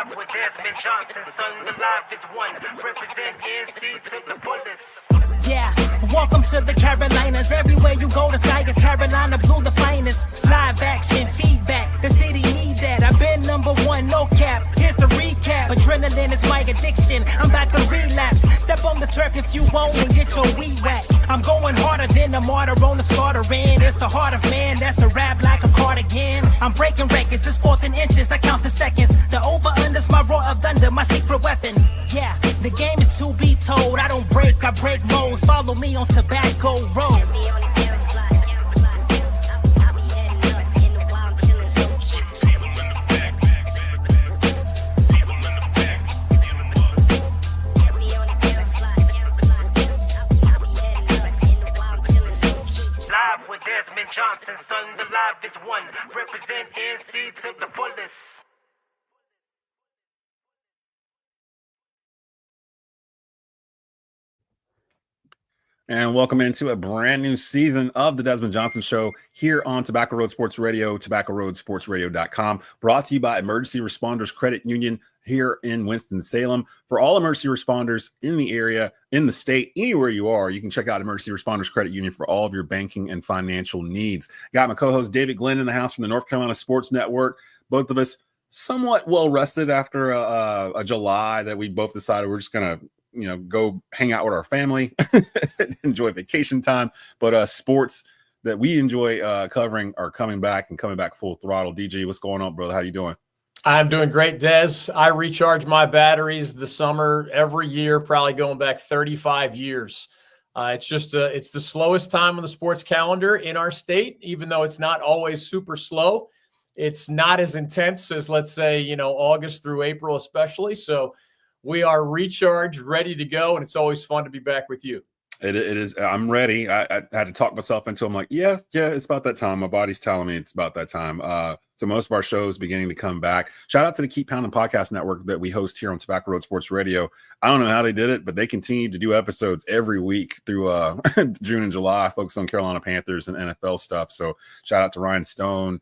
Live with Desmond Johnson, son, the live is one. Represent NC to the fullest. Yeah, welcome to the Carolinas. Everywhere you go, the sky is Carolina blue, the finest. Live action, feedback, the city need that. I've been number one, no cap. Here's the recap. Adrenaline is my addiction. I'm about to relapse. Step on the turf if you won't and get your weed whacked. I'm going harder than a martyr on the slaughter end. It's the heart of man, that's a rap like a cardigan. I'm breaking records, it's fourth and inches, I count the seconds. The over-under's my roar of thunder, my secret weapon. Yeah, the game is to be told. I don't break, I break modes. Follow me on Tobacco Road. Live with Desmond Johnson, son, the live is one. Represent NC to the fullest. And welcome into a brand new season of the Desmond Johnson Show here on Tobacco Road Sports Radio, tobaccoroadsportsradio.com, brought to you by Emergency Responders Credit Union here in Winston-Salem. For all emergency responders in the area, in the state, anywhere you are, you can check out Emergency Responders Credit Union for all of your banking and financial needs. Got my co-host David Glenn in the house from the North Carolina Sports Network. Both of us somewhat well-rested after a July that we both decided we're just going to go hang out with our family, enjoy vacation time. But sports that we enjoy covering are coming back full throttle. DJ, what's going on, brother? How you doing? I'm doing great, Des. I recharge my batteries the summer every year, probably going back 35 years. It's the slowest time on the sports calendar in our state, even though it's not always super slow. It's not as intense as, let's say, August through April, especially. So we are recharged, ready to go, and it's always fun to be back with you. It is. I'm ready. I had to talk myself into. I'm like, yeah, it's about that time. My body's telling me it's about that time. So most of our shows beginning to come back. Shout out to the Keep Pounding Podcast Network that we host here on Tobacco Road Sports Radio. I don't know how they did it, but they continue to do episodes every week through June and July, focused on Carolina Panthers and NFL stuff. So shout out to Ryan Smith,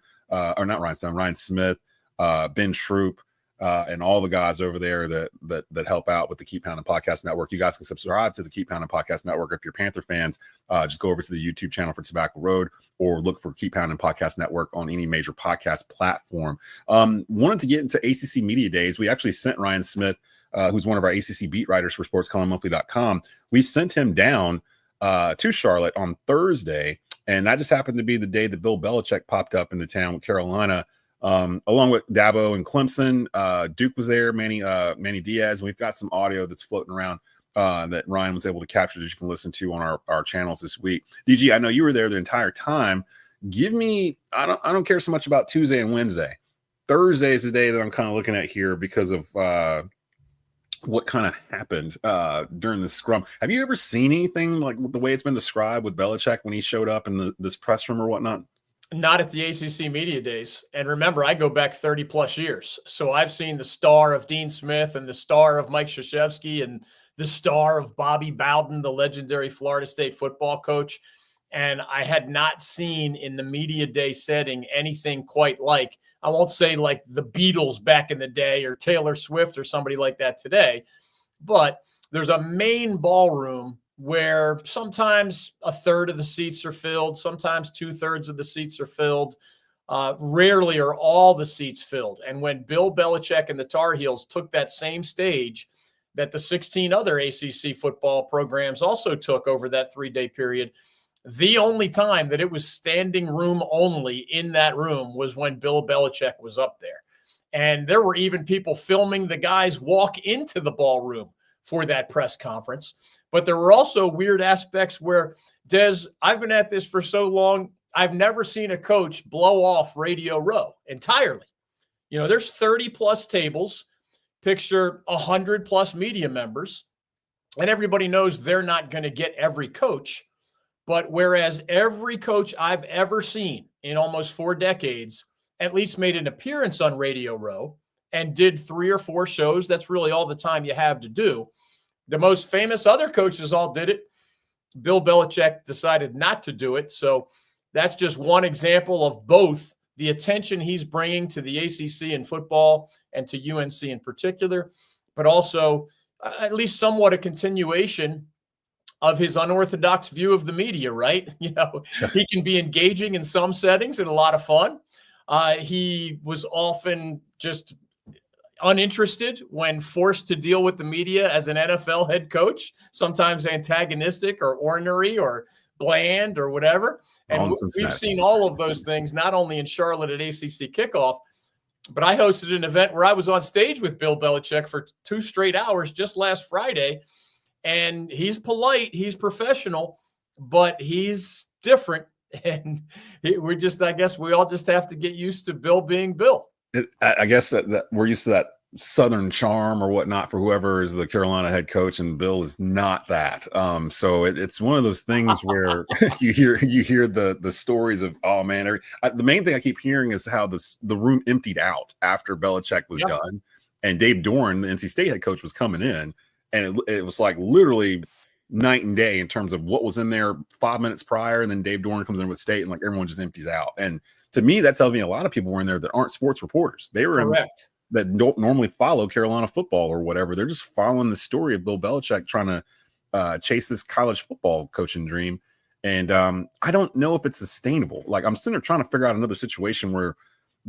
Ben Troop. And all the guys over there that help out with the Keep Pounding Podcast Network. You guys can subscribe to the Keep Pounding Podcast Network. If you're Panther fans, just go over to the YouTube channel for Tobacco Road or look for Keep Pounding Podcast Network on any major podcast platform. Wanted to get into ACC Media Days. We actually sent Ryan Smith, who's one of our ACC beat writers for SportsColumnmonthly.com. We sent him down to Charlotte on Thursday, and that just happened to be the day that Bill Belichick popped up in the town with Carolina. Along with Dabo and Clemson, Duke was there, Manny Diaz. And we've got some audio that's floating around that Ryan was able to capture that you can listen to on our channels this week. DG, I know you were there the entire time. Give me, I don't care so much about Tuesday and Wednesday. Thursday is the day that I'm kind of looking at here because of what kind of happened during the scrum. Have you ever seen anything like the way it's been described with Belichick when he showed up in this press room or whatnot? Not at the ACC Media Days. And remember, I go back 30 plus years. So I've seen the star of Dean Smith and the star of Mike Krzyzewski and the star of Bobby Bowden, the legendary Florida State football coach. And I had not seen in the media day setting anything quite like, I won't say like the Beatles back in the day or Taylor Swift or somebody like that today, but there's a main ballroom where sometimes a third of the seats are filled, sometimes 2/3 of the seats are filled. Rarely are all the seats filled. And when Bill Belichick and the Tar Heels took that same stage that the 16 other ACC football programs also took over that 3-day period, the only time that it was standing room only in that room was when Bill Belichick was up there. And there were even people filming the guys walk into the ballroom for that press conference. But there were also weird aspects where, Des, I've been at this for so long, I've never seen a coach blow off Radio Row entirely. There's 30 plus tables, picture 100 plus media members, and everybody knows they're not going to get every coach. But whereas every coach I've ever seen in almost 4 decades at least made an appearance on Radio Row and did 3 or 4 shows, that's really all the time you have to do. The most famous other coaches all did it. Bill Belichick decided not to do it. So that's just one example of both the attention he's bringing to the ACC in football and to UNC in particular, but also at least somewhat a continuation of his unorthodox view of the media, right? You know, he can be engaging in some settings and a lot of fun. He was often just uninterested when forced to deal with the media as an NFL head coach, sometimes antagonistic or ornery or bland or whatever. And we've seen all of those things, not only in Charlotte at ACC Kickoff, but I hosted an event where I was on stage with Bill Belichick for 2 straight hours just last Friday. And he's polite, he's professional, but he's different. And I guess we all just have to get used to Bill being Bill. I guess that we're used to that Southern charm or whatnot for whoever is the Carolina head coach, and Bill is not that. So it's one of those things where you hear the stories of, oh man, the main thing I keep hearing is how the room emptied out after Belichick was done, and Dave Doran, the NC State head coach, was coming in, and it was like literally night and day in terms of what was in there 5 minutes prior, and then Dave Doran comes in with State, and like everyone just empties out. And to me, that tells me a lot of people were in there that aren't sports reporters. They were that don't normally follow Carolina football or whatever. They're just following the story of Bill Belichick trying to chase this college football coaching dream. And I don't know if it's sustainable. Like, I'm sitting there trying to figure out another situation where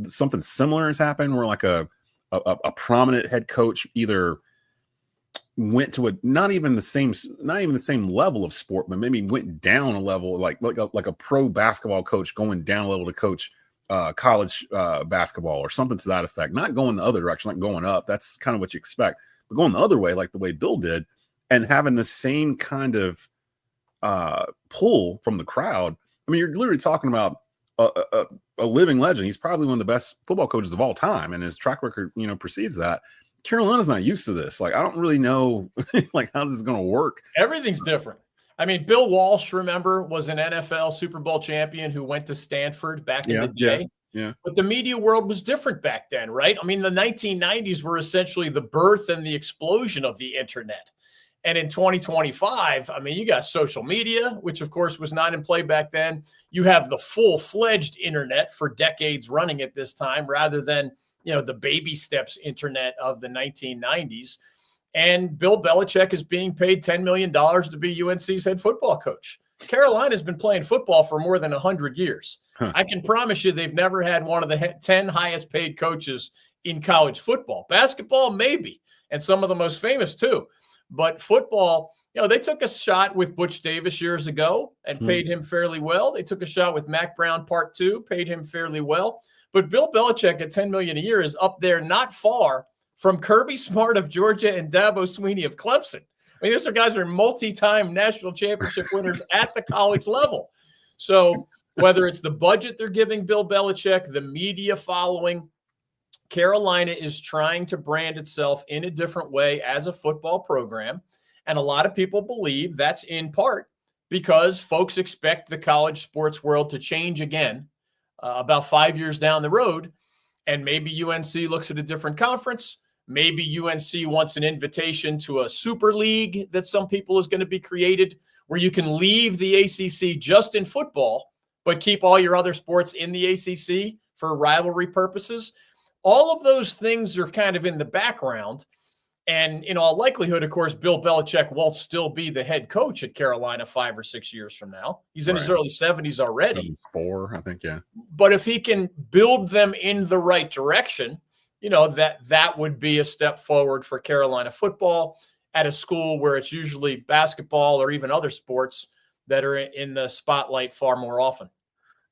something similar has happened, where like a prominent head coach either went to not even the same level of sport, but maybe went down a level, like a pro basketball coach going down a level to coach college basketball or something to that effect. Not going the other direction, like going up. That's kind of what you expect, but going the other way, like the way Bill did, and having the same kind of pull from the crowd. I mean, you're literally talking about a living legend. He's probably one of the best football coaches of all time, and his track record, precedes that. Carolina's not used to this. Like, I don't really know like how this is going to work. Everything's different. I mean, Bill Walsh, remember, was an NFL Super Bowl champion who went to Stanford back in the day. Yeah. But the media world was different back then, right? I mean, the 1990s were essentially the birth and the explosion of the internet. And in 2025, I mean, you got social media, which of course was not in play back then. You have the full-fledged internet for decades running at this time, rather than the baby steps internet of the 1990s. And Bill Belichick is being paid $10 million to be UNC's head football coach. Carolina's been playing football for more than 100 years. I can promise you they've never had one of the 10 highest paid coaches in college football. Basketball, maybe, and some of the most famous too. But football, they took a shot with Butch Davis years ago and paid him fairly well. They took a shot with Mac Brown Part 2, paid him fairly well. But Bill Belichick at $10 million a year is up there, not far from Kirby Smart of Georgia and Dabo Sweeney of Clemson. I mean, those are guys who are multi-time national championship winners at the college level. So whether it's the budget they're giving Bill Belichick, the media following, Carolina is trying to brand itself in a different way as a football program. And a lot of people believe that's in part because folks expect the college sports world to change again about 5 years down the road. And maybe UNC looks at a different conference. Maybe UNC wants an invitation to a super league that some people is going to be created, where you can leave the ACC just in football, but keep all your other sports in the ACC for rivalry purposes. All of those things are kind of in the background. And in all likelihood, of course, Bill Belichick won't still be the head coach at Carolina 5 or 6 years from now. He's in his early 70s already. 4, I think, yeah. But if he can build them in the right direction, that would be a step forward for Carolina football at a school where it's usually basketball or even other sports that are in the spotlight far more often.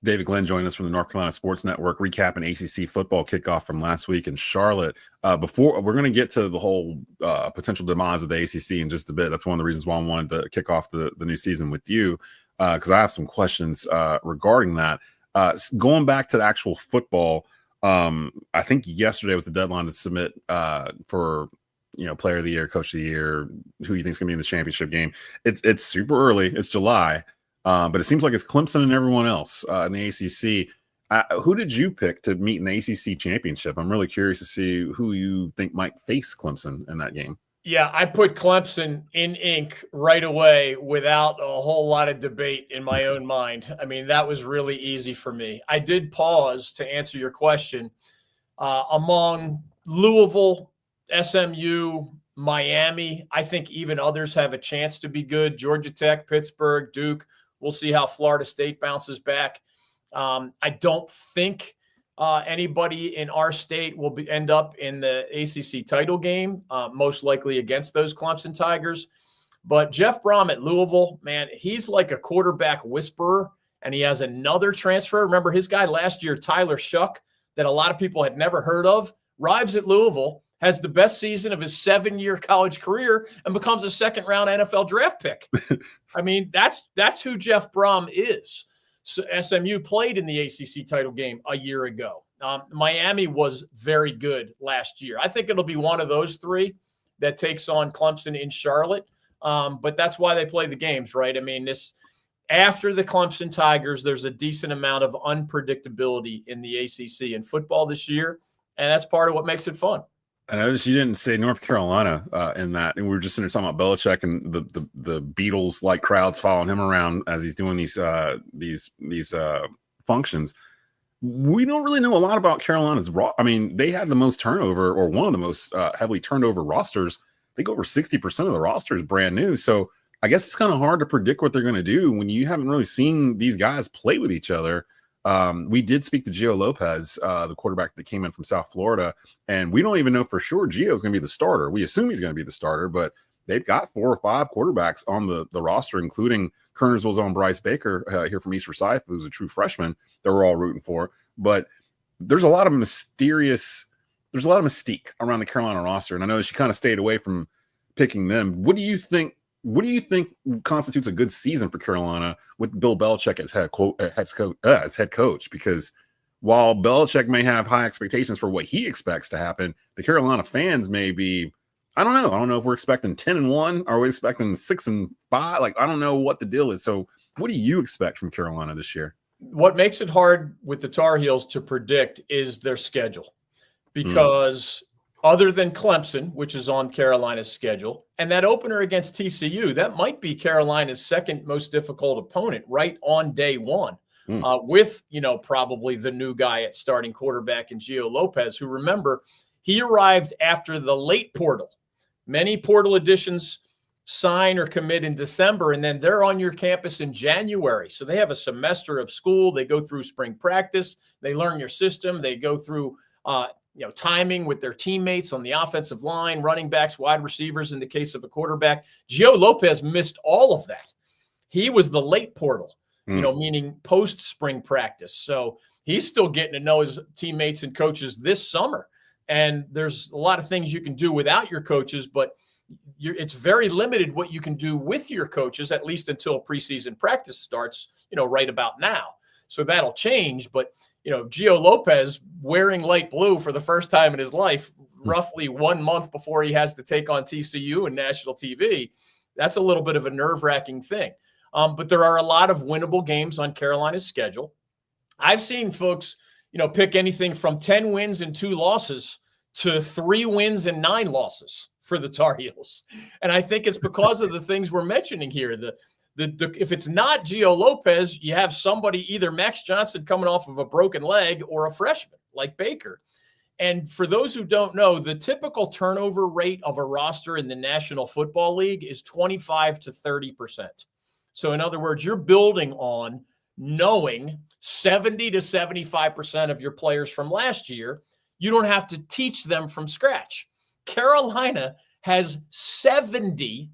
David Glenn joined us from the North Carolina Sports Network, recapping ACC football kickoff from last week in Charlotte. Before we're going to get to the whole potential demise of the ACC in just a bit. That's one of the reasons why I wanted to kick off the new season with you, because I have some questions regarding that. Going back to the actual football, I think yesterday was the deadline to submit for player of the year, coach of the year, who you think is going to be in the championship game. It's super early. It's July. But it seems like it's Clemson and everyone else in the ACC. Who did you pick to meet in the ACC championship? I'm really curious to see who you think might face Clemson in that game. Yeah, I put Clemson in ink right away without a whole lot of debate in my own mind. I mean, that was really easy for me. I did pause to answer your question. Among Louisville, SMU, Miami, I think even others have a chance to be good. Georgia Tech, Pittsburgh, Duke. We'll see how Florida State bounces back. I don't think anybody in our state will end up in the ACC title game, most likely against those Clemson Tigers. But Jeff Brom at Louisville, man, he's like a quarterback whisperer, and he has another transfer. Remember his guy last year, Tyler Shuck, that a lot of people had never heard of, arrives at Louisville, has the best season of his 7-year college career, and becomes a second-round NFL draft pick. I mean, that's who Jeff Brom is. So SMU played in the ACC title game a year ago. Miami was very good last year. I think it'll be one of those three that takes on Clemson in Charlotte. But that's why they play the games, right? I mean, after the Clemson Tigers, there's a decent amount of unpredictability in the ACC in football this year, and that's part of what makes it fun. I noticed you didn't say North Carolina in that, and we were just sitting there talking about Belichick and the Beatles-like crowds following him around as he's doing these functions. We don't really know a lot about Carolina's. I mean, they had the most turnover, or one of the most heavily turned over rosters. I think over 60% of the roster is brand new. So I guess it's kind of hard to predict what they're going to do when you haven't really seen these guys play with each other. We did speak to Gio Lopez, the quarterback that came in from South Florida, and we don't even know for sure Gio is going to be the starter. We assume he's going to be the starter, but they've got 4 or 5 quarterbacks on the roster, including Kernersville's own Bryce Baker here from East Forsyth, who's a true freshman that we're all rooting for. But there's a lot of mystique around the Carolina roster, and I know she kind of stayed away from picking them. What do you think constitutes a good season for Carolina with Bill Belichick as head coach? Because while Belichick may have high expectations for what he expects to happen, the Carolina fans may be, I don't know if we're expecting 10-1. Are we expecting 6-5? Like, I don't know what the deal is. So what do you expect from Carolina this year? What makes it hard with the Tar Heels to predict is their schedule, because other than Clemson, which is on Carolina's schedule, and that opener against TCU, that might be Carolina's second most difficult opponent right on day one, with, probably the new guy at starting quarterback in Gio Lopez, who, remember, he arrived after the late portal. Many portal additions sign or commit in December, and then they're on your campus in January. So they have a semester of school. They go through spring practice. They learn your system. They go through timing with their teammates on the offensive line, running backs, wide receivers in the case of a quarterback. Gio Lopez missed all of that. He was the late portal, meaning post-spring practice. So he's still getting to know his teammates and coaches this summer. And there's a lot of things you can do without your coaches, but it's very limited what you can do with your coaches, at least until preseason practice starts, right about now. So that'll change. But, Gio Lopez wearing light blue for the first time in his life, roughly 1 month before he has to take on TCU and national TV, that's a little bit of a nerve-wracking thing. But there are a lot of winnable games on Carolina's schedule. I've seen folks, pick anything from 10 wins and 2 losses to 3 wins and 9 losses for the Tar Heels. And I think it's because of the things we're mentioning here. If it's not Gio Lopez, you have somebody, either Max Johnson coming off of a broken leg or a freshman like Baker. And for those who don't know, the typical turnover rate of a roster in the National Football League is 25 to 30%. So in other words, you're building on knowing 70 to 75% of your players from last year. You don't have to teach them from scratch. Carolina has 70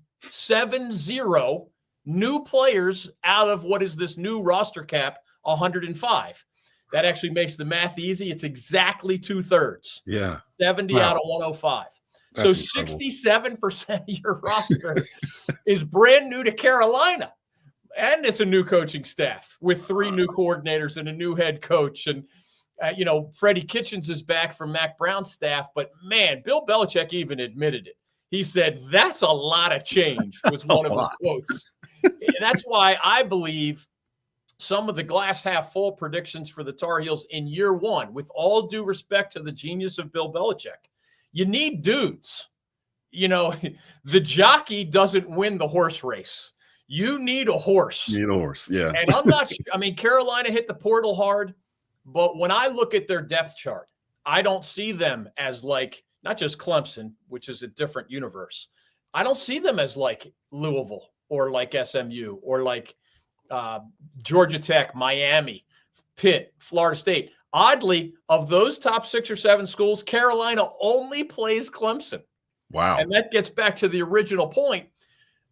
new players out of what is this new roster cap, 105. That actually makes the math easy. It's exactly 2/3. Yeah. 70 out of 105. That's so incredible. 67% of your roster is brand new to Carolina. And it's a new coaching staff with 3 new coordinators and a new head coach. And, Freddie Kitchens is back from Mac Brown's staff. But, man, Bill Belichick even admitted it. He said, that's a lot of change, was one of his quotes. And that's why I believe some of the glass half full predictions for the Tar Heels in year one, with all due respect to the genius of Bill Belichick, you need dudes. the jockey doesn't win the horse race. You need a horse. You need a horse, yeah. And I'm not – I mean, Carolina hit the portal hard, but when I look at their depth chart, I don't see them as like not just Clemson, which is a different universe. I don't see them as like Louisville or like SMU or like Georgia Tech, Miami, Pitt, Florida State. Oddly, of those top 6 or 7 schools, Carolina only plays Clemson. Wow. And that gets back to the original point.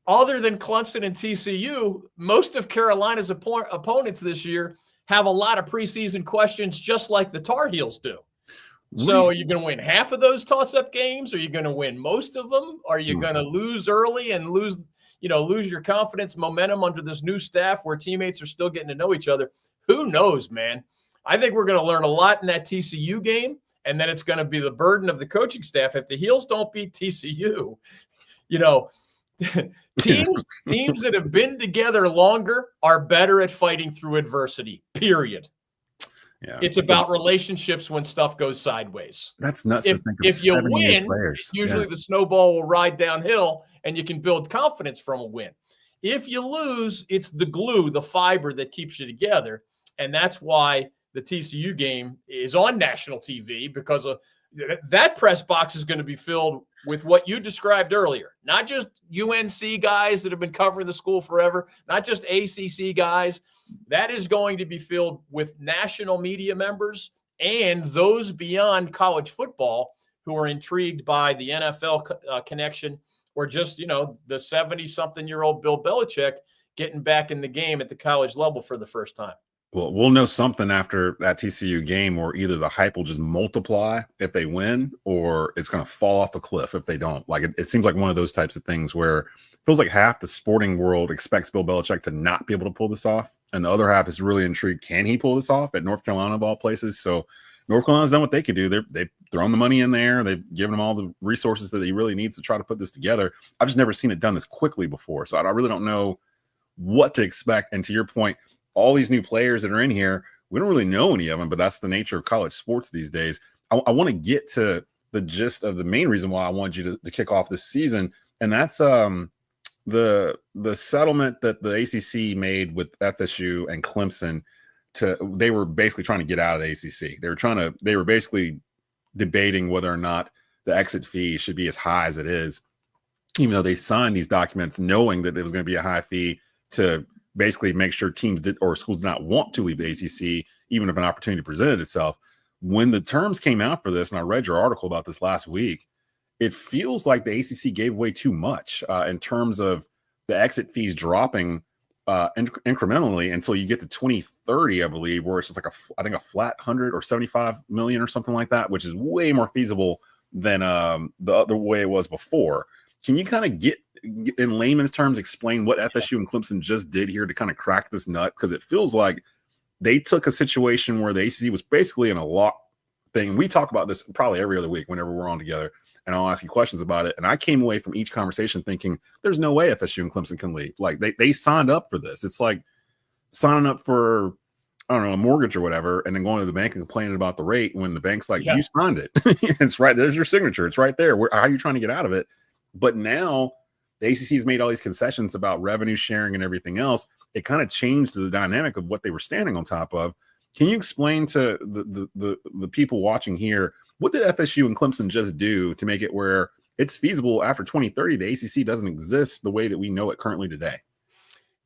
Other than Clemson and TCU, most of Carolina's opponents this year have a lot of preseason questions, just like the Tar Heels do. So are you going to win half of those toss-up games? Are you going to win most of them? Are you going to lose early and lose your confidence, momentum under this new staff where teammates are still getting to know each other? Who knows, man? I think we're going to learn a lot in that TCU game, and then it's going to be the burden of the coaching staff. If the Heels don't beat TCU, teams that have been together longer are better at fighting through adversity, period. Yeah. It's about relationships when stuff goes sideways. That's nuts to think of. If you win, usually the snowball will ride downhill and you can build confidence from a win. If you lose, it's the glue, the fiber that keeps you together. And that's why the TCU game is on national TV, because of that press box is going to be filled with what you described earlier. Not just UNC guys that have been covering the school forever, not just ACC guys. That is going to be filled with national media members and those beyond college football who are intrigued by the NFL connection, or just, the 70-something-year-old Bill Belichick getting back in the game at the college level for the first time. Well, we'll know something after that TCU game, or either the hype will just multiply if they win, or it's going to fall off a cliff if they don't. Like it seems like one of those types of things where it feels like half the sporting world expects Bill Belichick to not be able to pull this off, and the other half is really intrigued. Can he pull this off at North Carolina of all places? So North Carolina's done what they could do. They've thrown the money in there. They've given him all the resources that he really needs to try to put this together. I've just never seen it done this quickly before, so I really don't know what to expect. And to your point, all these new players that are in here, we don't really know any of them, but that's the nature of college sports these days. I want to get to the gist of the main reason why I wanted you to kick off this season, and that's the settlement that the ACC made with FSU and Clemson. They were basically trying to get out of the ACC. They were basically debating whether or not the exit fee should be as high as it is, even though they signed these documents knowing that it was going to be a high fee to basically make sure teams or schools did not want to leave the ACC, even if an opportunity presented itself. When the terms came out for this, and I read your article about this last week, it feels like the ACC gave away too much in terms of the exit fees dropping incrementally until you get to 2030, I believe, where it's just like a flat 100 or 75 million or something like that, which is way more feasible than the other way it was before. Can you kind of in layman's terms, explain what FSU and Clemson just did here to kind of crack this nut? Because it feels like they took a situation where the ACC was basically in a lock thing. We talk about this probably every other week whenever we're on together, and I'll ask you questions about it. And I came away from each conversation thinking, there's no way FSU and Clemson can leave. Like they signed up for this. It's like signing up for, I don't know, a mortgage or whatever, and then going to the bank and complaining about the rate when the bank's like, you signed it. It's right. There's your signature. It's right there. How are you trying to get out of it? But now the ACC has made all these concessions about revenue sharing and everything else. It kind of changed the dynamic of what they were standing on top of. Can you explain to the people watching here, what did FSU and Clemson just do to make it where it's feasible after 2030, the ACC doesn't exist the way that we know it currently today?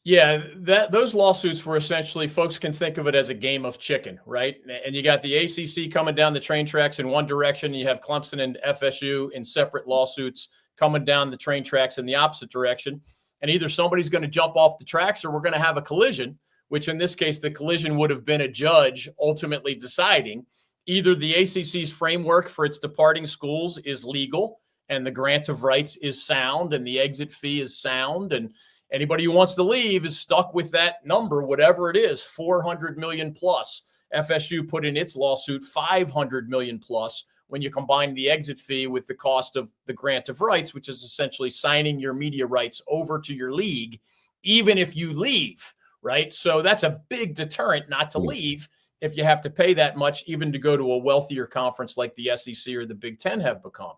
Yeah, those lawsuits were essentially, folks can think of it as a game of chicken, right? And you got the ACC coming down the train tracks in one direction. You have Clemson and FSU in separate lawsuits coming down the train tracks in the opposite direction. And either somebody's going to jump off the tracks or we're going to have a collision, which in this case, the collision would have been a judge ultimately deciding either the ACC's framework for its departing schools is legal and the grant of rights is sound and the exit fee is sound, and anybody who wants to leave is stuck with that number, whatever it is, 400 million plus. FSU put in its lawsuit 500 million plus when you combine the exit fee with the cost of the grant of rights, which is essentially signing your media rights over to your league, even if you leave, right? So that's a big deterrent not to leave if you have to pay that much, even to go to a wealthier conference like the SEC or the Big Ten have become.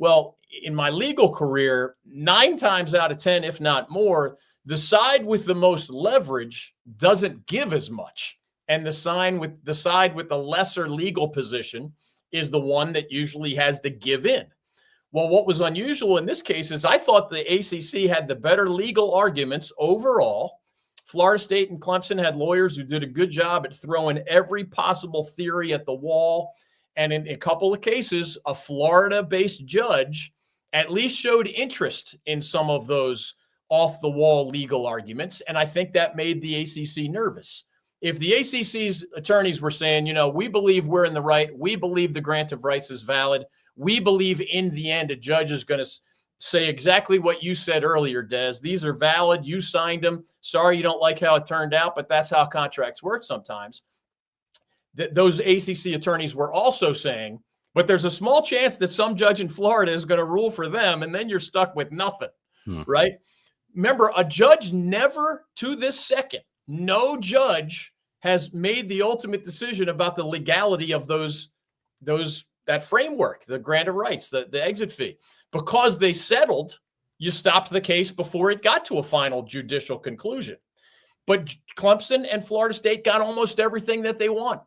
Well, in my legal career, 9 times out of 10, if not more, the side with the most leverage doesn't give as much. And the side with the lesser legal position is the one that usually has to give in. Well, what was unusual in this case is I thought the ACC had the better legal arguments overall. Florida State and Clemson had lawyers who did a good job at throwing every possible theory at the wall. And in a couple of cases, a Florida-based judge at least showed interest in some of those off-the-wall legal arguments. And I think that made the ACC nervous. If the ACC's attorneys were saying, you know, we believe we're in the right, we believe the grant of rights is valid, we believe in the end a judge is going to say exactly what you said earlier, Des. These are valid. You signed them. Sorry you don't like how it turned out, but that's how contracts work sometimes. Those ACC attorneys were also saying, but there's a small chance that some judge in Florida is going to rule for them, and then you're stuck with nothing, right? Remember, a judge never, to this second, no judge has made the ultimate decision about the legality of that framework, the grant of rights, the exit fee. Because they settled, you stopped the case before it got to a final judicial conclusion. But Clemson and Florida State got almost everything that they want.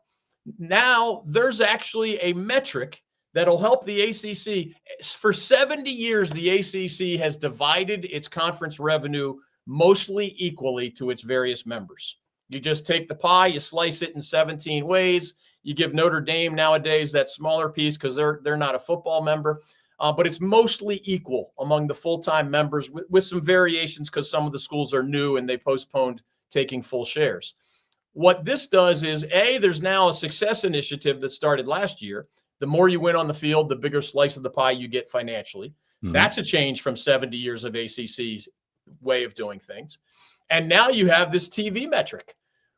Now there's actually a metric that'll help the ACC. For 70 years, the ACC has divided its conference revenue mostly equally to its various members. You just take the pie, you slice it in 17 ways. You give Notre Dame nowadays that smaller piece because they're not a football member. But it's mostly equal among the full-time members with some variations because some of the schools are new and they postponed taking full shares. What this does is, there's now a success initiative that started last year. The more you win on the field, the bigger slice of the pie you get financially. Mm-hmm. That's a change from 70 years of ACC's way of doing things. And now you have this TV metric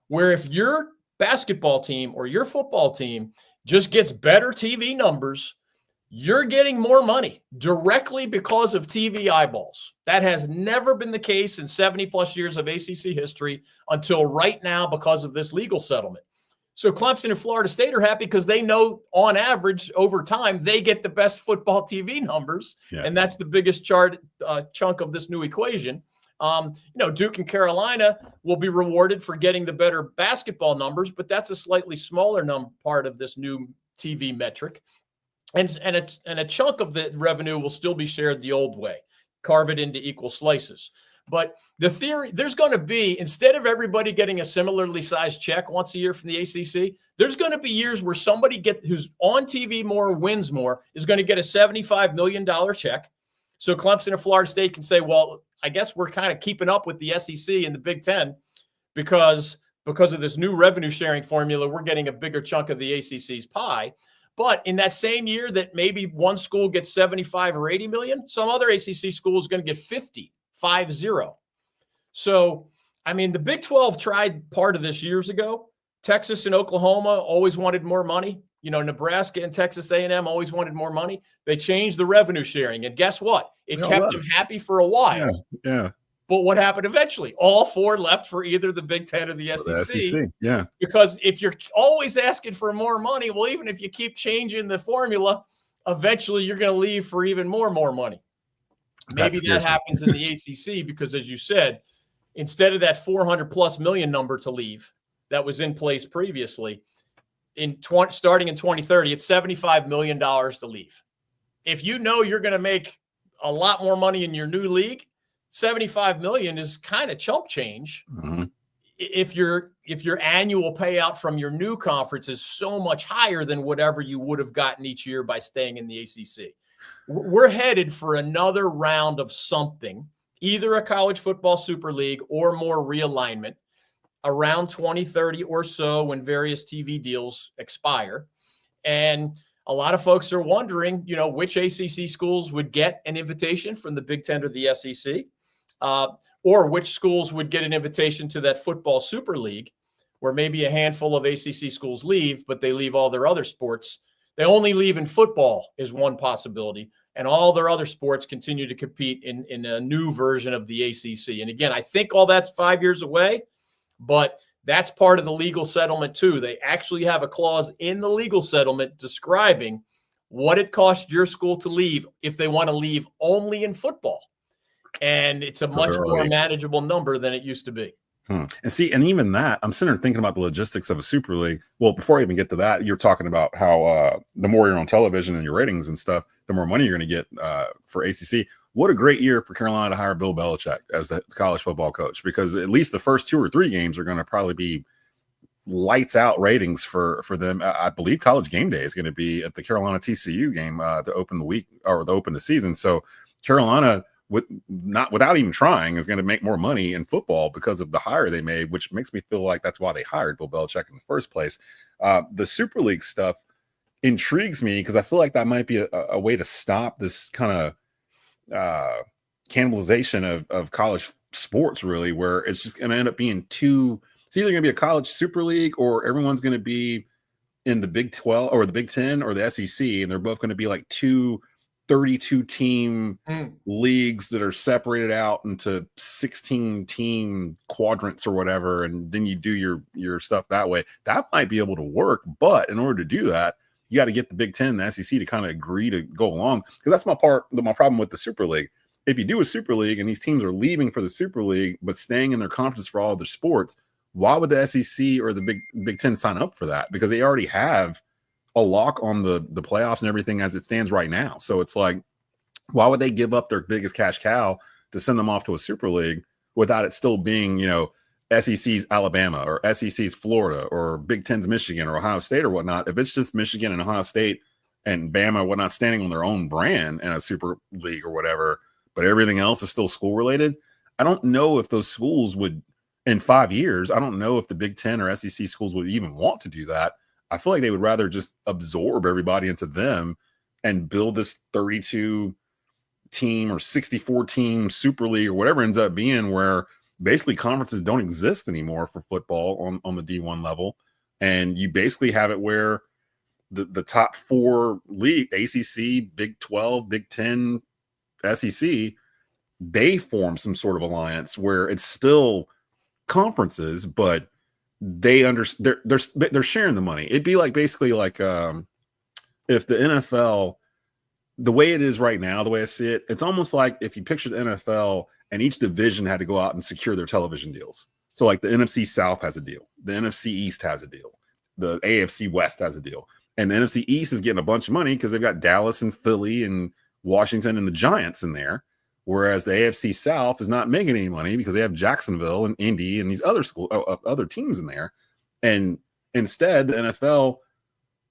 where if your basketball team or your football team just gets better TV numbers, you're getting more money directly because of TV eyeballs. That has never been the case in 70 plus years of ACC history until right now because of this legal settlement. So Clemson and Florida State are happy because they know on average over time, they get the best football TV numbers. Yeah. And that's the biggest chunk of this new equation. Duke and Carolina will be rewarded for getting the better basketball numbers, but that's a slightly smaller part of this new TV metric. And a chunk of the revenue will still be shared the old way, carve it into equal slices. But the theory, there's going to be, instead of everybody getting a similarly sized check once a year from the ACC, there's going to be years where somebody who's on TV more, wins more, is going to get a $75 million check. So Clemson and Florida State can say, well, I guess we're kind of keeping up with the SEC and the Big Ten because of this new revenue sharing formula, we're getting a bigger chunk of the ACC's pie. But in that same year that maybe one school gets 75 or 80 million, some other ACC school is going to get 50. So, I mean, the Big 12 tried part of this years ago. Texas and Oklahoma always wanted more money. Nebraska and Texas A&M always wanted more money. They changed the revenue sharing. And guess what? It kept them happy for a while. Yeah. But what happened eventually? All 4 left for either the Big 10 or the SEC. The SEC. Yeah. Because if you're always asking for more money, well, even if you keep changing the formula, eventually you're going to leave for even more money. Maybe that happens in the ACC because, as you said, instead of that 400 plus million number to leave that was in place previously, starting in 2030, it's $75 million to leave. If you know you're going to make a lot more money in your new league, 75 million is kind of chump change. Mm-hmm. If your annual payout from your new conference is so much higher than whatever you would have gotten each year by staying in the ACC. We're headed for another round of something, either a college football super league or more realignment around 2030 or so when various TV deals expire. And a lot of folks are wondering, which ACC schools would get an invitation from the Big Ten or the SEC, or which schools would get an invitation to that football super league where maybe a handful of ACC schools leave, but they leave all their other sports. They only leave in football is one possibility, and all their other sports continue to compete in a new version of the ACC. And again, I think all that's 5 years away, but that's part of the legal settlement too. They actually have a clause in the legal settlement describing what it costs your school to leave if they want to leave only in football. And it's a much more manageable number than it used to be. And see, and even that, I'm sitting there thinking about the logistics of a Super League. Well, before I even get to that, you're talking about how the more you're on television and your ratings and stuff, the more money you're going to get for ACC. What a great year for Carolina to hire Bill Belichick as the college football coach, because at least the first 2 or 3 games are going to probably be lights out ratings for them. I believe College Game Day is going to be at the Carolina TCU game to open the week or to open the season. So Carolina, without even trying, is going to make more money in football because of the hire they made, which makes me feel like that's why they hired Bill Belichick in the first place. The Super League stuff intrigues me because I feel like that might be a way to stop this kind of cannibalization of college sports, really, where it's just going to end up being it's either going to be a college Super League or everyone's going to be in the Big 12 or the Big 10 or the SEC, and they're both going to be like 2 32-team leagues that are separated out into 16-team quadrants or whatever, and then you do your stuff that way. That might be able to work, but in order to do that, you got to get the Big 10 and the SEC to kind of agree to go along, because that's my problem with the Super League. If you do a Super League and these teams are leaving for the Super League but staying in their conference for all their sports, why would the SEC or the Big 10 sign up for that? Because they already have a lock on the playoffs and everything as it stands right now. So it's like, why would they give up their biggest cash cow to send them off to a Super League without it still being, SEC's Alabama or SEC's Florida or Big Ten's Michigan or Ohio State or whatnot? If it's just Michigan and Ohio State and Bama or whatnot standing on their own brand in a Super League or whatever, but everything else is still school related, I don't know if those schools would, in 5 years, I don't know if the Big Ten or SEC schools would even want to do that. I feel like they would rather just absorb everybody into them and build this 32-team or 64-team Super League or whatever ends up being, where basically conferences don't exist anymore for football on the D1 level. And you basically have it where the top 4 league, ACC, Big 12, Big 10, SEC, they form some sort of alliance where it's still conferences, but they're sharing the money. It'd be like basically like if the NFL, the way it is right now, the way I see it, it's almost like if you picture the NFL and each division had to go out and secure their television deals. So like the NFC South has a deal, the NFC East has a deal, the AFC West has a deal, and the NFC East is getting a bunch of money because they've got Dallas and Philly and Washington and the Giants in there. Whereas the AFC South is not making any money because they have Jacksonville and Indy and these other teams in there. And instead, the NFL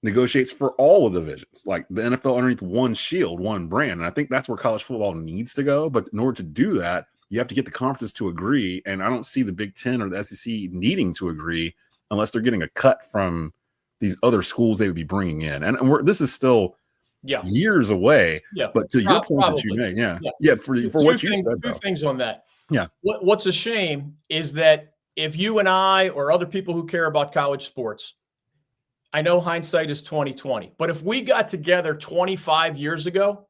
negotiates for all of the divisions, like the NFL underneath one shield, one brand. And I think that's where college football needs to go. But in order to do that, you have to get the conferences to agree. And I don't see the Big Ten or the SEC needing to agree unless they're getting a cut from these other schools they would be bringing in. And this is still years away. Yeah. But to your point that you made, for what you said, two things on that. Yeah. What's a shame is that if you and I or other people who care about college sports, I know hindsight is 20/20, but if we got together 25 years ago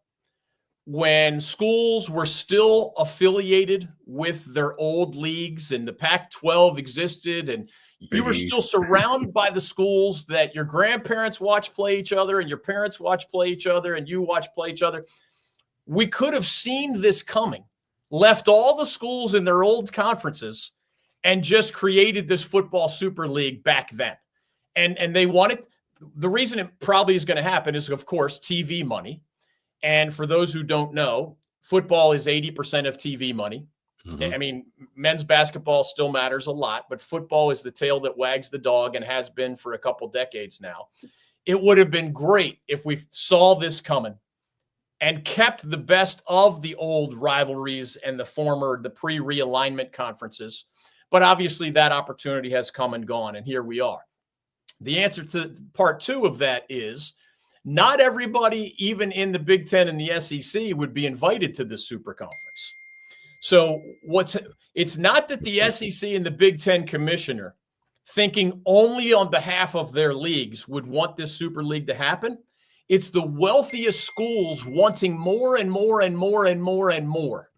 when schools were still affiliated with their old leagues and the Pac-12 existed and you were still surrounded by the schools that your grandparents watch play each other and your parents watch play each other and you watch play each other, we could have seen this coming, left all the schools in their old conferences and just created this football Super League back then. And they wanted, the reason it probably is going to happen is, of course, TV money. And for those who don't know, football is 80% of TV money. Mm-hmm. I mean, men's basketball still matters a lot, but football is the tail that wags the dog and has been for a couple decades now. It would have been great if we saw this coming and kept the best of the old rivalries and the pre-realignment conferences. But obviously that opportunity has come and gone, and here we are. The answer to part 2 of that is not everybody, even in the Big Ten and the SEC, would be invited to this super conference. So it's not that the SEC and the Big Ten commissioner, thinking only on behalf of their leagues, would want this Super League to happen. It's the wealthiest schools wanting more and more and more and more and more.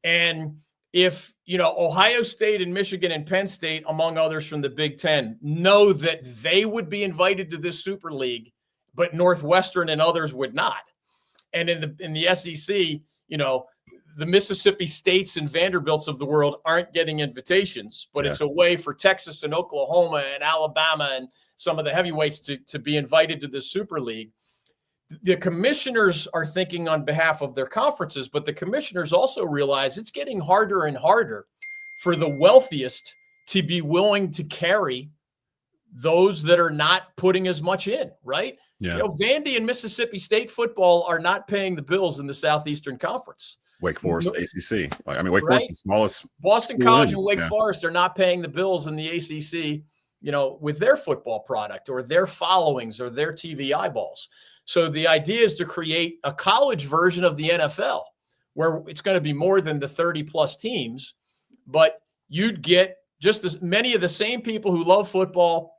And if, Ohio State and Michigan and Penn State, among others from the Big Ten, know that they would be invited to this Super League but Northwestern and others would not. And in the SEC, you know, the Mississippi States and Vanderbilts of the world aren't getting invitations, but it's a way for Texas and Oklahoma and Alabama and some of the heavyweights to be invited to the Super League. The commissioners are thinking on behalf of their conferences, but the commissioners also realize it's getting harder and harder for the wealthiest to be willing to carry those that are not putting as much in, right? Yeah. You know, Vandy and Mississippi State football are not paying the bills in the Southeastern Conference. Wake Forest, ACC. I mean, Wake Right? Forest is the smallest. Boston College and Wake Forest are not paying the bills in the ACC, you know, with their football product or their followings or their TV eyeballs. So the idea is to create a college version of the NFL where it's going to be more than the 30-plus teams, but you'd get just as many of the same people who love football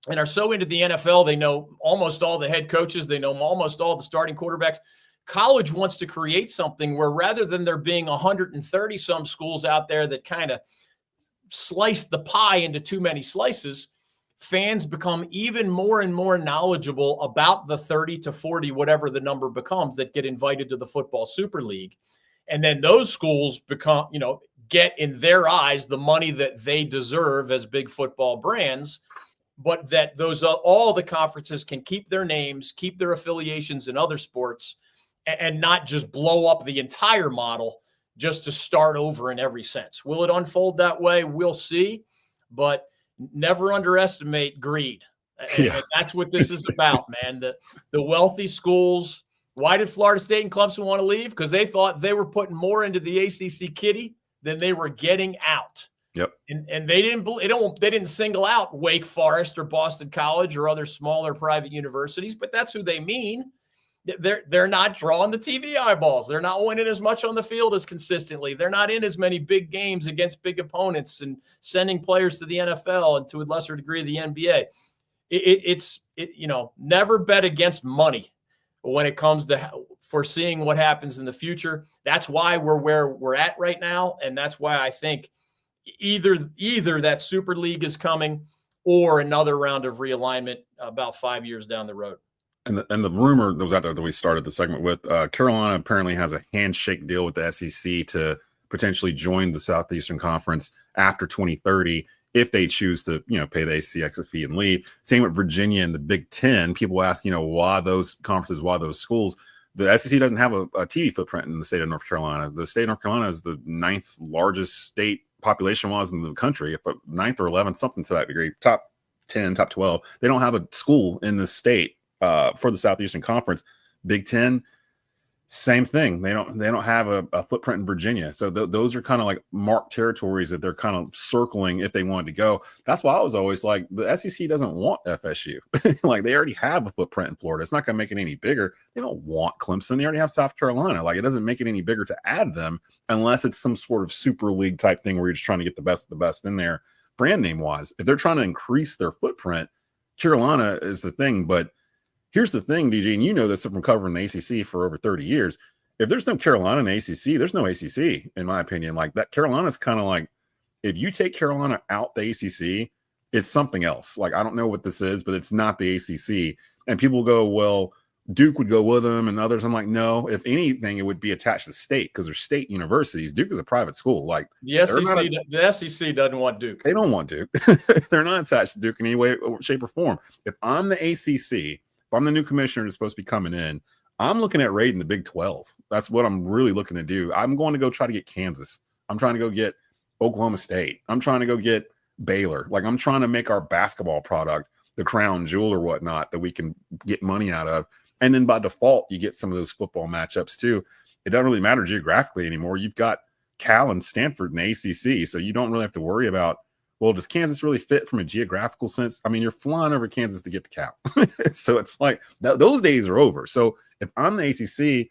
and are so into the NFL. They know almost all the head coaches. They know almost all the starting quarterbacks. College wants to create something where rather than there being 130 some schools out there that kind of slice the pie into too many slices, fans become even more and more knowledgeable about the 30 to 40, whatever the number becomes, that get invited to the Football Super League. And then those schools become, you know, get in their eyes the money that they deserve as big football brands, but that those all the conferences can keep their names, keep their affiliations in other sports, and not just blow up the entire model just to start over in every sense. Will it unfold that way? We'll see, but never underestimate greed. And that's what this is about, man. The wealthy schools. Why did Florida State and Clemson want to leave? Because they thought they were putting more into the ACC kitty than they were getting out. Yep. And they didn't single out Wake Forest or Boston College or other smaller private universities, but that's who they mean. They're not drawing the TV eyeballs. They're not winning as much on the field as consistently. They're not in as many big games against big opponents and sending players to the NFL and to a lesser degree the NBA. It's you know, never bet against money when it comes to foreseeing what happens in the future. That's why we're where we're at right now, and that's why I think either that Super League is coming or another round of realignment about 5 years down the road. And the rumor that was out there that we started the segment with, Carolina apparently has a handshake deal with the SEC to potentially join the Southeastern Conference after 2030 if they choose to, you know, pay the ACC exit fee and leave. Same with Virginia and the Big Ten. People ask, you know, why those conferences, why those schools. The SEC doesn't have a TV footprint in the state of North Carolina. The state of North Carolina is the 9th largest state population-wise in the country, if 9th or 11th, something to that degree, top 10, top 12. They don't have a school in the state for the Southeastern Conference. Big Ten, same thing. They don't have a footprint in Virginia. So those are kind of like marked territories that they're kind of circling if they wanted to go. That's why I was always like, the SEC doesn't want FSU. Like, they already have a footprint in Florida. It's not going to make it any bigger. They don't want Clemson. They already have South Carolina. Like, it doesn't make it any bigger to add them unless it's some sort of Super League type thing where you're just trying to get the best of the best in there brand name wise. If they're trying to increase their footprint, Carolina is the thing. But here's the thing, DJ, and you know this from covering the ACC for over 30 years. If there's no Carolina in the ACC, there's no ACC, in my opinion. Like, that Carolina's kind of like, if you take Carolina out the ACC, it's something else. Like, I don't know what this is, but it's not the ACC. And people go, well, Duke would go with them and others. I'm like, no, if anything, it would be attached to state because they're state universities. Duke is a private school. Like, the SEC doesn't want Duke. They don't want Duke. They're not attached to Duke in any way, shape, or form. If I'm the ACC, if I'm the new commissioner that's supposed to be coming in, I'm looking at raiding the Big 12. That's what I'm really looking to do. I'm going to go try to get Kansas. I'm trying to go get Oklahoma State. I'm trying to go get Baylor. Like, I'm trying to make our basketball product the crown jewel or whatnot that we can get money out of. And then by default, you get some of those football matchups too. It doesn't really matter geographically anymore. You've got Cal and Stanford in the ACC, so you don't really have to worry about, well, does Kansas really fit from a geographical sense? I mean, you're flying over Kansas to get to Cal. So it's like those days are over. So if I'm the ACC,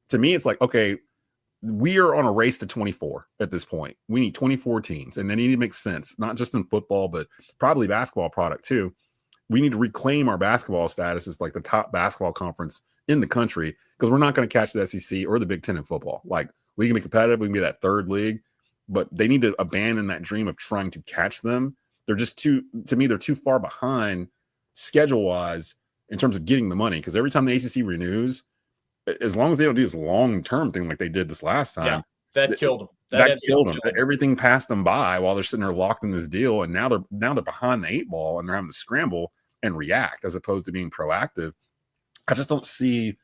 to me, it's like, okay, we are on a race to 24 at this point. We need 24 teams, and they need to make sense, not just in football, but probably basketball product too. We need to reclaim our basketball status as like the top basketball conference in the country, because we're not going to catch the SEC or the Big Ten in football. Like, we can be competitive. We can be that third league, but they need to abandon that dream of trying to catch them. They're just they're too far behind schedule wise in terms of getting the money. Because every time the ACC renews, as long as they don't do this long-term thing like they did this last time, that killed them. That killed them. Everything passed them by while they're sitting there locked in this deal, and now they're behind the 8 ball and they're having to scramble and react as opposed to being proactive. I just don't see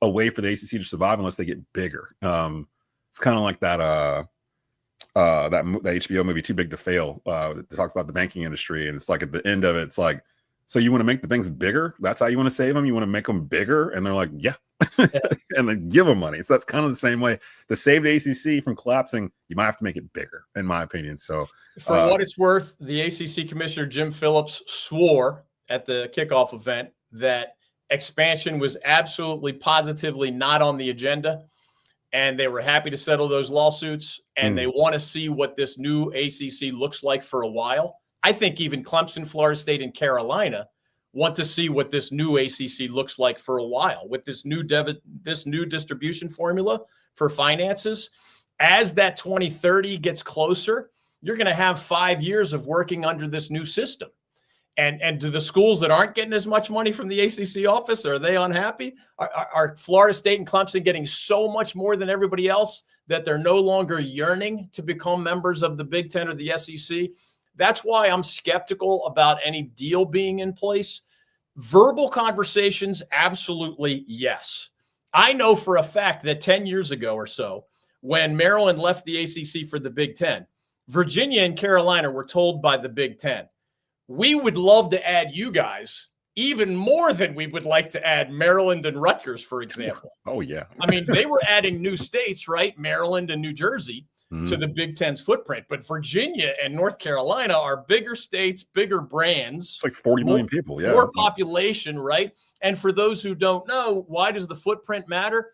a way for the ACC to survive unless they get bigger. It's kind of like that HBO movie Too Big to Fail. It talks about the banking industry, and it's like at the end of it, it's like, so you want to make the things bigger? That's how you want to save them? You want to make them bigger? And they're like, yeah. And then give them money. So that's kind of the same way. To save the ACC from collapsing, you might have to make it bigger, in my opinion. So for what it's worth, the ACC commissioner, Jim Phillips, swore at the kickoff event that expansion was absolutely positively not on the agenda. And they were happy to settle those lawsuits. And they want to see what this new ACC looks like for a while. I think even Clemson, Florida State, and Carolina want to see what this new ACC looks like for a while with this new distribution formula for finances. As that 2030 gets closer, you're going to have 5 years of working under this new system. And to the schools that aren't getting as much money from the ACC office, are they unhappy? Are Florida State and Clemson getting so much more than everybody else that they're no longer yearning to become members of the Big Ten or the SEC? That's why I'm skeptical about any deal being in place. Verbal conversations, absolutely yes. I know for a fact that 10 years ago or so, when Maryland left the ACC for the Big Ten, Virginia and Carolina were told by the Big Ten, we would love to add you guys even more than we would like to add Maryland and Rutgers, for example. Oh, yeah. I mean, they were adding new states, right? Maryland and New Jersey to the Big Ten's footprint. But Virginia and North Carolina are bigger states, bigger brands. It's like 40 million people, yeah. More population, right? And for those who don't know, why does the footprint matter?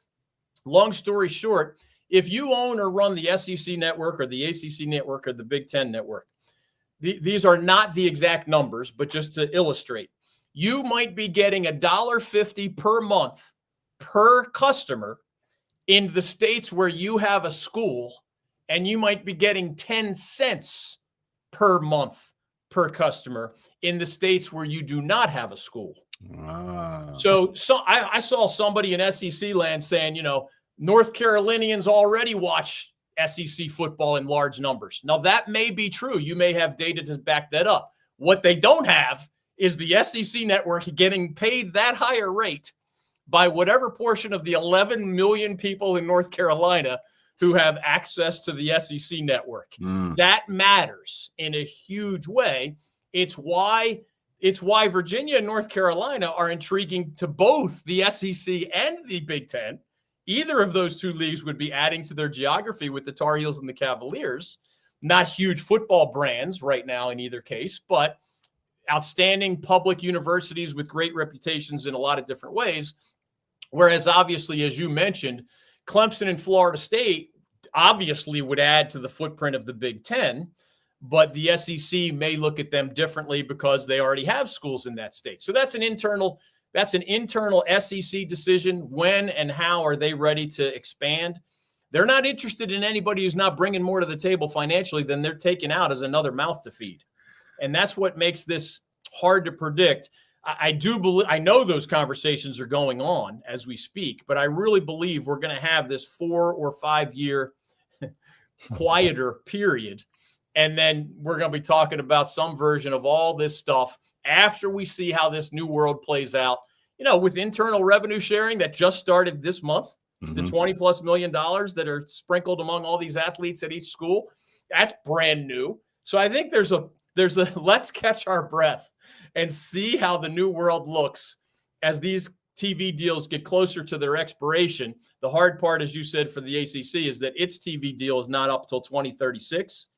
Long story short, if you own or run the SEC network or the ACC network or the Big Ten network, these are not the exact numbers, but just to illustrate, you might be getting $1.50 per month per customer in the states where you have a school, and you might be getting 10 cents per month per customer in the states where you do not have a school. So I saw somebody in SEC land saying, North Carolinians already watch SEC football in large numbers. Now, that may be true. You may have data to back that up. What they don't have is the SEC network getting paid that higher rate by whatever portion of the 11 million people in North Carolina who have access to the SEC network. That matters in a huge way. It's why Virginia and North Carolina are intriguing to both the SEC and the Big Ten. Either of those two leagues would be adding to their geography with the Tar Heels and the Cavaliers. Not huge football brands right now in either case, but outstanding public universities with great reputations in a lot of different ways. Whereas obviously, as you mentioned, Clemson and Florida State obviously would add to the footprint of the Big Ten, but the SEC may look at them differently because they already have schools in that state. So that's an internal SEC decision. When and how are they ready to expand? They're not interested in anybody who's not bringing more to the table financially than they're taking out as another mouth to feed. And that's what makes this hard to predict. I do believe, I know those conversations are going on as we speak, but I really believe we're going to have this 4 or 5 year quieter period. And then we're going to be talking about some version of all this stuff after we see how this new world plays out, with internal revenue sharing that just started this month, the $20+ million that are sprinkled among all these athletes at each school. That's brand new. So I think there's a let's catch our breath and see how the new world looks as these TV deals get closer to their expiration. The hard part, as you said, for the ACC is that its TV deal is not up till 2036.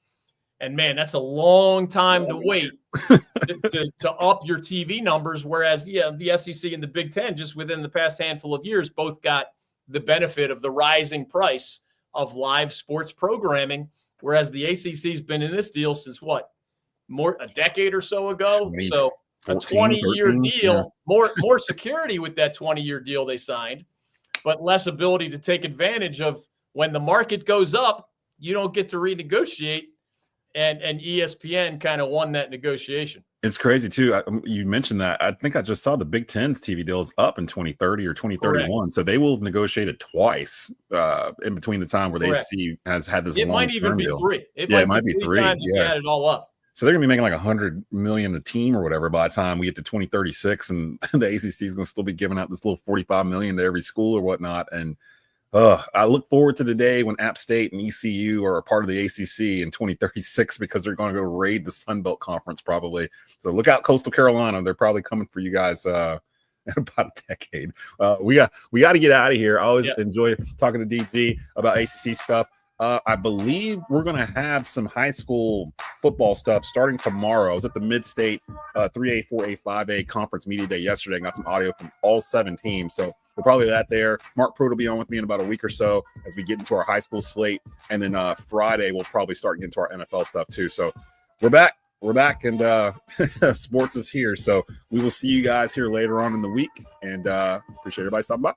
And man, that's a long time to wait to up your TV numbers. Whereas, the SEC and the Big Ten, just within the past handful of years, both got the benefit of the rising price of live sports programming. Whereas the ACC's been in this deal since a decade or so ago. So a 20-year deal, more security with that 20-year deal they signed, but less ability to take advantage of when the market goes up, you don't get to renegotiate. And ESPN kind of won that negotiation. It's crazy too. You mentioned that. I think I just saw the Big Ten's TV deals up in 2030 or 2031. Correct. So they will have negotiated twice in between the time where the ACC has had this. It might even be deal. three. It might be three times if you add it all up. So they're gonna be making like $100 million a team or whatever by the time we get to 2036, and the ACC is gonna still be giving out this little $45 million to every school or whatnot. And I look forward to the day when App State and ECU are a part of the ACC in 2036 because they're going to go raid the Sun Belt Conference probably. So look out, Coastal Carolina. They're probably coming for you guys in about a decade. We got to get out of here. I always enjoy talking to DG about ACC stuff. I believe we're going to have some high school football stuff starting tomorrow. I was at the Mid-State 3A, 4A, 5A Conference Media Day yesterday and got some audio from all 7 teams. So we'll probably have that there. Mark Pruitt will be on with me in about a week or so as we get into our high school slate. And then Friday, we'll probably start getting to our NFL stuff too. So we're back. We're back, and sports is here. So we will see you guys here later on in the week. And appreciate everybody stopping by.